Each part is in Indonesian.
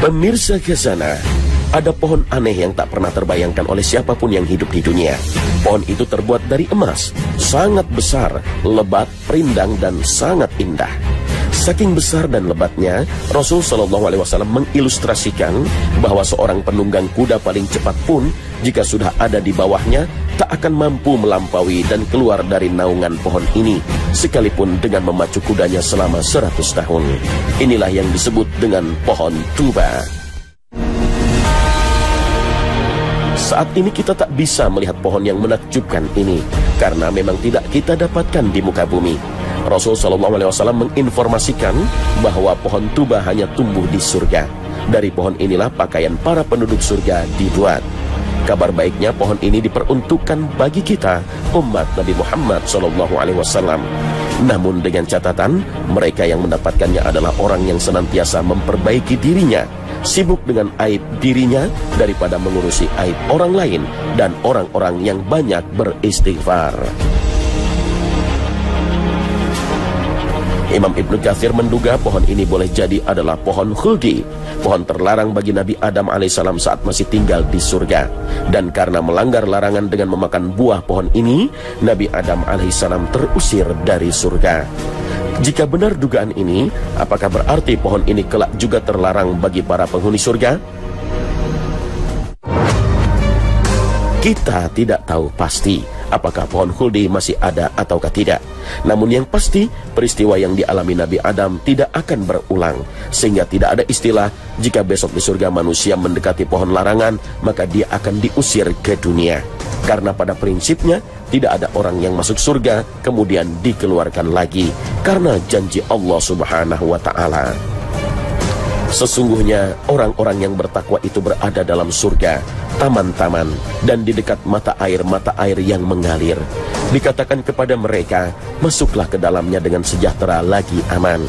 Pemirsa Khazanah, ada pohon aneh yang tak pernah terbayangkan oleh siapapun yang hidup di dunia. Pohon itu terbuat dari emas, sangat besar, lebat, rindang, dan sangat indah. Saking besar dan lebatnya, Rasul SAW mengilustrasikan bahwa seorang penunggang kuda paling cepat pun, jika sudah ada di bawahnya, tak akan mampu melampaui dan keluar dari naungan pohon ini, sekalipun dengan memacu kudanya selama 100 tahun. Inilah yang disebut dengan pohon tuba. Saat ini kita tak bisa melihat pohon yang menakjubkan ini, karena memang tidak kita dapatkan di muka bumi. Rasul SAW menginformasikan bahwa pohon tuba hanya tumbuh di surga. Dari pohon inilah pakaian para penduduk surga dibuat. Kabar baiknya, pohon ini diperuntukkan bagi kita, umat Nabi Muhammad SAW. Namun dengan catatan, mereka yang mendapatkannya adalah orang yang senantiasa memperbaiki dirinya, sibuk dengan aib dirinya daripada mengurusi aib orang lain, dan orang-orang yang banyak beristighfar. Imam Ibnu Katsir menduga pohon ini boleh jadi adalah pohon khuldi, pohon terlarang bagi Nabi Adam alaihissalam saat masih tinggal di surga. Dan karena melanggar larangan dengan memakan buah pohon ini, Nabi Adam alaihissalam terusir dari surga. Jika benar dugaan ini, apakah berarti pohon ini kelak juga terlarang bagi para penghuni surga? Kita tidak tahu pasti apakah pohon khuldi masih ada ataukah tidak. Namun yang pasti, peristiwa yang dialami Nabi Adam tidak akan berulang, sehingga tidak ada istilah jika besok di surga manusia mendekati pohon larangan, maka dia akan diusir ke dunia. Karena pada prinsipnya tidak ada orang yang masuk surga kemudian dikeluarkan lagi, karena janji Allah Subhanahu wa ta'ala. Sesungguhnya orang-orang yang bertakwa itu berada dalam surga, taman-taman, dan di dekat mata air yang mengalir. Dikatakan kepada mereka, masuklah ke dalamnya dengan sejahtera lagi aman.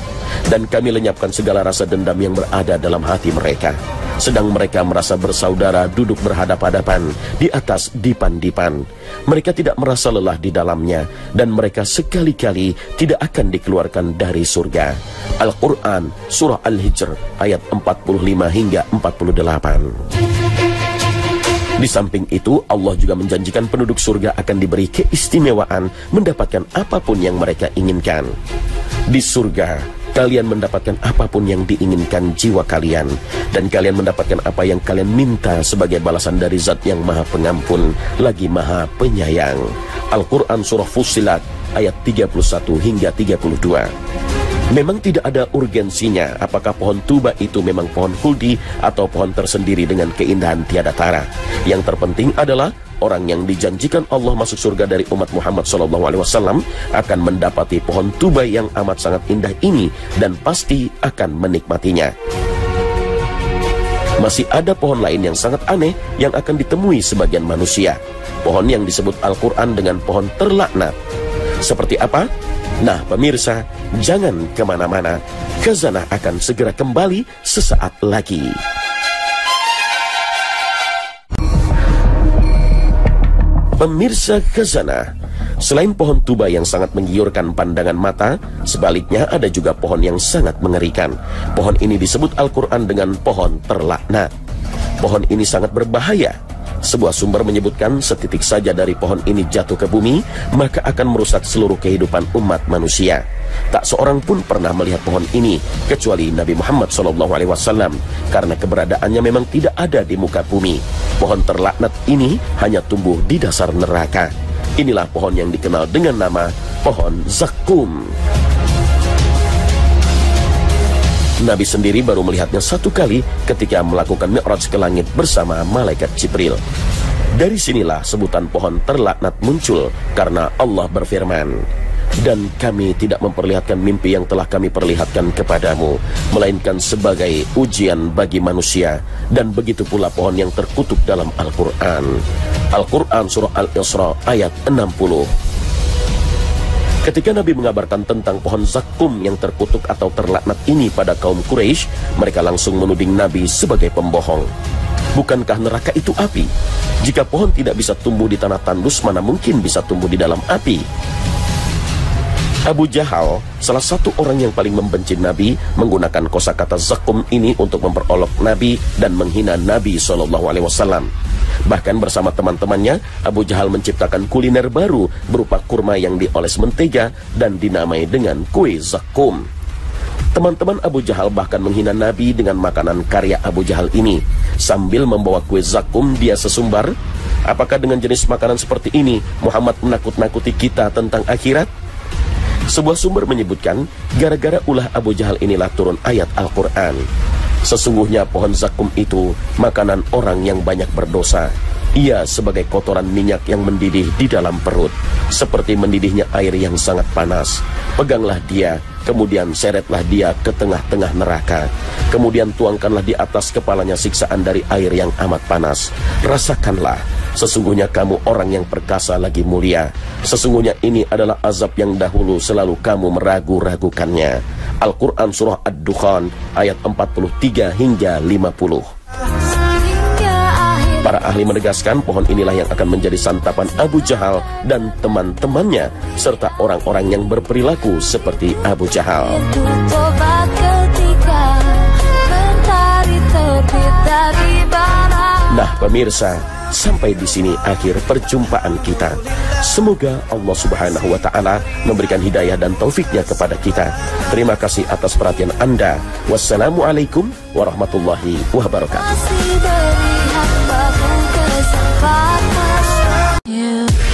Dan kami lenyapkan segala rasa dendam yang berada dalam hati mereka. Sedang mereka merasa bersaudara duduk berhadap-hadapan di atas dipan-dipan. Mereka tidak merasa lelah di dalamnya, dan mereka sekali-kali tidak akan dikeluarkan dari surga. Al-Quran, Surah Al-Hijr, ayat 45 hingga 48. Di samping itu, Allah juga menjanjikan penduduk surga akan diberi keistimewaan mendapatkan apapun yang mereka inginkan. Di surga, kalian mendapatkan apapun yang diinginkan jiwa kalian, dan kalian mendapatkan apa yang kalian minta sebagai balasan dari Zat yang Maha Pengampun lagi Maha Penyayang. Al-Quran Surah Fussilat ayat 31 hingga 32. Memang tidak ada urgensinya apakah pohon tuba itu memang pohon khuldi atau pohon tersendiri dengan keindahan tiada tara. Yang terpenting adalah orang yang dijanjikan Allah masuk surga dari umat Muhammad SAW akan mendapati pohon tuba yang amat sangat indah ini dan pasti akan menikmatinya. Masih ada pohon lain yang sangat aneh yang akan ditemui sebagian manusia. Pohon yang disebut Al-Quran dengan pohon terlaknat. Seperti apa? Nah pemirsa, jangan kemana-mana. Khazanah akan segera kembali sesaat lagi. Pemirsa Khazanah, selain pohon tuba yang sangat menggiurkan pandangan mata, sebaliknya ada juga pohon yang sangat mengerikan. Pohon ini disebut Al-Quran dengan pohon terlaknat. Pohon ini sangat berbahaya. Sebuah sumber menyebutkan setitik saja dari pohon ini jatuh ke bumi, maka akan merusak seluruh kehidupan umat manusia. Tak seorang pun pernah melihat pohon ini, kecuali Nabi Muhammad SAW, karena keberadaannya memang tidak ada di muka bumi. Pohon terlaknat ini hanya tumbuh di dasar neraka. Inilah pohon yang dikenal dengan nama pohon Zakkum. Nabi sendiri baru melihatnya satu kali ketika melakukan mi'raj ke langit bersama malaikat Jibril. Dari sinilah sebutan pohon terlaknat muncul, karena Allah berfirman, dan kami tidak memperlihatkan mimpi yang telah kami perlihatkan kepadamu, melainkan sebagai ujian bagi manusia, dan begitu pula pohon yang terkutuk dalam Al-Quran. Al-Quran Surah Al-Isra ayat 60. Ketika Nabi mengabarkan tentang pohon Zakkum yang terkutuk atau terlaknat ini pada kaum Quraisy, mereka langsung menuding Nabi sebagai pembohong. Bukankah neraka itu api? Jika pohon tidak bisa tumbuh di tanah tandus, mana mungkin bisa tumbuh di dalam api? Abu Jahal, salah satu orang yang paling membenci Nabi, menggunakan kosakata zakum ini untuk memperolok Nabi dan menghina Nabi SAW. Bahkan bersama teman-temannya, Abu Jahal menciptakan kuliner baru berupa kurma yang dioles mentega dan dinamai dengan kue zakum. Teman-teman Abu Jahal bahkan menghina Nabi dengan makanan karya Abu Jahal ini. Sambil membawa kue zakum, dia sesumbar, apakah dengan jenis makanan seperti ini Muhammad menakut-nakuti kita tentang akhirat? Sebuah sumber menyebutkan, gara-gara ulah Abu Jahal inilah turun ayat Al-Quran. Sesungguhnya pohon zakum itu makanan orang yang banyak berdosa. Ia sebagai kotoran minyak yang mendidih di dalam perut, seperti mendidihnya air yang sangat panas. Peganglah dia, kemudian seretlah dia ke tengah-tengah neraka. Kemudian tuangkanlah di atas kepalanya siksaan dari air yang amat panas. Rasakanlah, sesungguhnya kamu orang yang perkasa lagi mulia. Sesungguhnya ini adalah azab yang dahulu selalu kamu meragu-ragukannya. Al-Quran Surah Ad-Dukhan ayat 43 hingga 50. Para ahli menegaskan pohon inilah yang akan menjadi santapan Abu Jahal dan teman-temannya, serta orang-orang yang berperilaku seperti Abu Jahal. Nah pemirsa, sampai di sini akhir perjumpaan kita. Semoga Allah Subhanahu wa Ta'ala memberikan hidayah dan taufiknya kepada kita. Terima kasih atas perhatian Anda. Wassalamualaikum warahmatullahi wabarakatuh. Yeah.